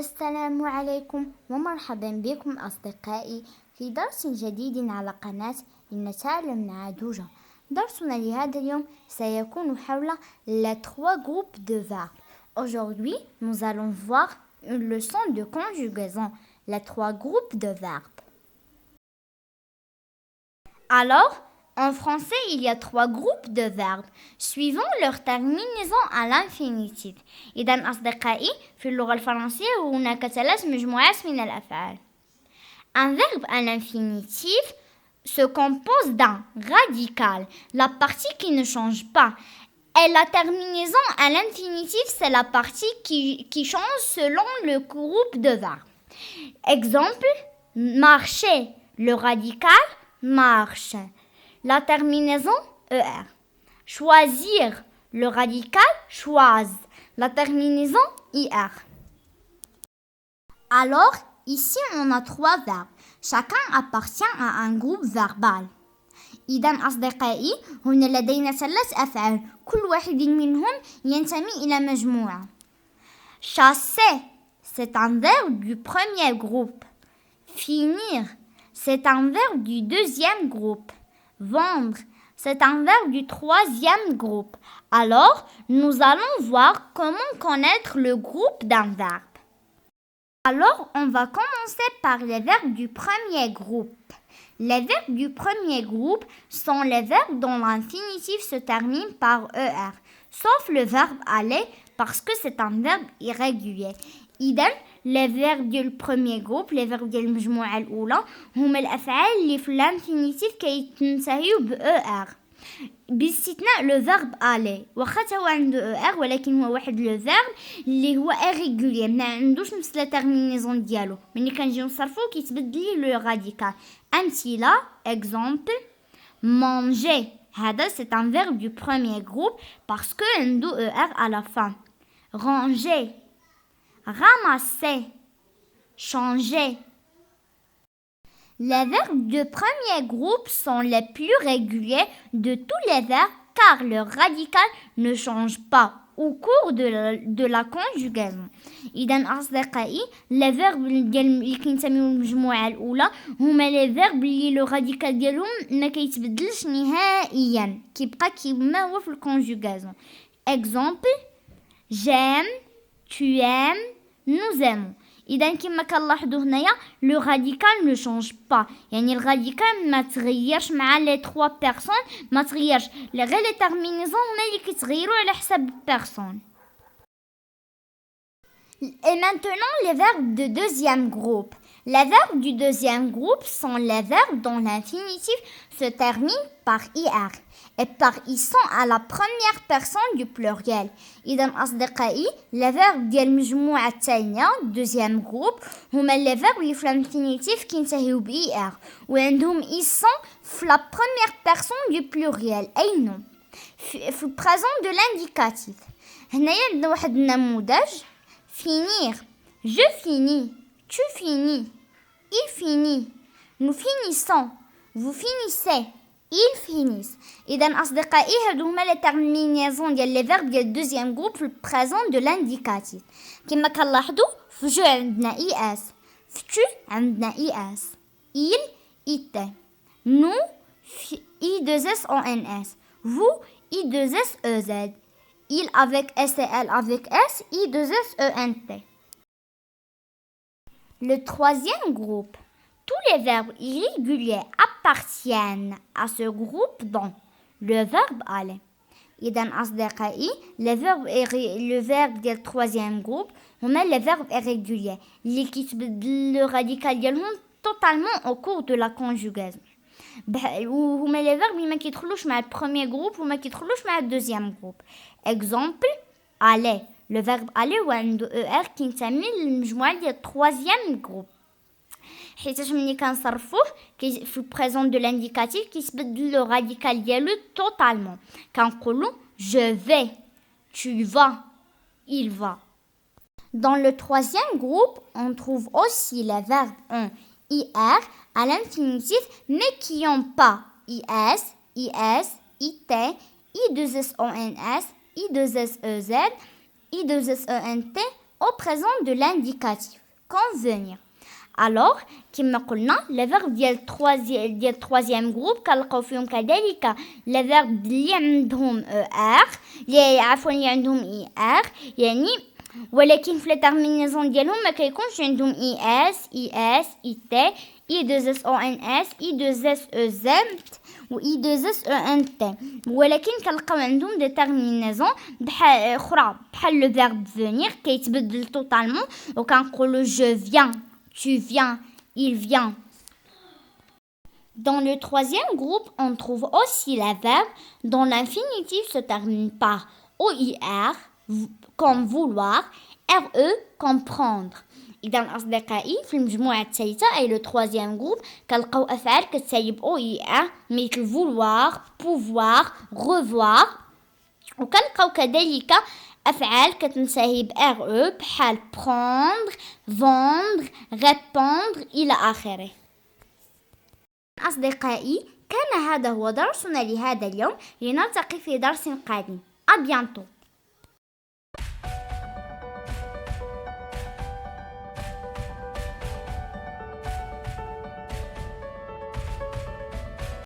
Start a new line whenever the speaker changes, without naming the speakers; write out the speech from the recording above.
السلام عليكم ومرحبا بكم أصدقائي في درس جديد على قناة لنتعلم مع دوجة. درسنا لهذا اليوم سيكون حول les trois groupes de verbes. Aujourd'hui, nous allons voir une leçon de conjugaison, les trois groupes de verbes. Alors, en français, il y a trois groupes de verbes suivant leur terminaison à l'infinitif. إذن أصدقائي في اللغة الفرنسية هناك ثلاث مجموعات من الأفعال. Un verbe à l'infinitif se compose d'un radical, la partie qui ne change pas. Et la terminaison à l'infinitif, c'est la partie qui change selon le groupe de verbes. Exemple, marcher, le radical marche. La terminaison ER. Choisir, le radical choise. La terminaison IR. Alors, ici on a trois verbes. Chacun appartient à un groupe verbal. إذن أصدقائي هنا لدينا ثلاث أفعال كل واحد منهم ينتمي إلى مجموعة. Chasser, c'est un verbe du premier groupe. Finir, c'est un verbe du deuxième groupe. Vendre, c'est un verbe du troisième groupe. Alors, nous allons voir comment connaître le groupe d'un verbe. Alors, on va commencer par les verbes du premier groupe. Les verbes du premier groupe sont les verbes dont l'infinitif se termine par ER, sauf le verbe aller parce que c'est un verbe irrégulier. إذن les verbes du premier groupe, les verbes ديال المجموعة الأولى هما الأفعال اللي في الانفينيتيف كيتنتهيو ب ER باستثناء لو فيرب aller. واخا هو عنده ER ولكن هو واحد لو فيرب اللي هو irrégulier ما عندوش نفس لا تيرمينيزون ديالو. ملي كنجيو نصرفو كيتبدل لي لو راديكال. امثله exemple manger, هذا c'est un verbe du premier groupe parce que عنده ER à la fin. Ranger, ramasser, changer. Les verbes de premier groupe sont les plus réguliers de tous les verbes car leur radical ne change pas au cours de la conjugaison. إذن أصدقائي les verbes اللي كينتميو للمجموعة الأولى هما les verbes اللي لو راديكال ديالهم ما كيتبدلش نهائيا كيبقى كيما هو في الكونجوغازون. Exemple j'aime, tu aimes, nous aimons. إذن كما كنلاحظوا هنايا لو راديكال نو شونج با، يعني الراديكال ما تغيرش مع لي 3 بيرسون، ما تغيرش غير لي تيرمينيزون هما اللي كيتغيروا على حساب البيرسون. Et maintenant les verbes de deuxième groupe. Les verbes du deuxième groupe sont les verbes dont l'infinitif se termine par IR et par ils sont à la première personne du pluriel. إذن أصدقائي les verbes ديال المجموعة الثانية deuxième groupe هما les verbes اللي في l'infinitif كينتهيو ب IR وعندهم ils sont في la première personne du pluriel أي نوم في البريزون دو l'indicatif. هنايا عندنا واحد النموذج finir, je finis, tu finis, il finit, nous finissons, vous finissez, ils finissent. إذن أصدقائي هادو هما لي تيرمينيزون ديال لي فيرب ديال الدوزيام جروب في البريزون دو لانديكاتيف. كما كنلاحظوا في جو عندنا إي إس، في تو عندنا إي إس، il إيتي، nous I 2 S O N S، vous I 2 S E Z. Il avec S et elle avec S, I 2 S E N T. Le troisième groupe. Tous les verbes irréguliers appartiennent à ce groupe dont le verbe aller. إذن أصدقائي le verbe ديال troisième groupe هما les verbes irréguliers اللي كيتبدل le radical ديالهم totalement au cours de la conjugaison. وهما les verbes اللي ما كيدخلوش مع البروميير جروب وما كيدخلوش مع الدوزيام جروب. Exemple aller, le verbe aller هو عنده ER كينتمي للمجموعة ديال التروازيام جروب حيتاش ملي كنصرفوه في البريزون دو لانديكاتيف كيتبدل لو راديكال ديالو توتالمون كنقولوا je vais, tu vas, il va. Dans le troisième groupe, on trouve aussi les verbes en IR à l'infinitif mais qui n'ont pas IS, IS, IT, I2SONS, I2SEZ, I2SENT au présent de l'indicatif convenir. Alors كما قلنا les verbes ديال التروازيام جروب كنلقاو فيهم كذلك les verbes اللي عندهم اللي عندهم يعني ولكن في الترمينيزون ديالهم ما كيكونش عندهم ES, I2SONS, I2SEZ و I2SENT ولكن كنلقاو عندهم دي ترمينيزون اخرى بحال لو فيرب venir كيتبدل توتالمون وكنقولوا je viens, tu viens, il vient. Dans le troisième groupe, on trouve aussi les verbes dont l'infinitif se termine par OIR comme vouloir, RE comme prendre. إذا أصدقائي في المجموعة الثالثة أي لو troisième groupe كنلقاو أفعال كتسايب OIR مثل vouloir, pouvoir, revoir وكنلقاو كذلك أفعال كتنساهي RE بحال prendre, vendre, répondre إلى آخره. أصدقائي كان هذا هو درسنا لهذا اليوم لنلتقي في درس قادم. À bientôt.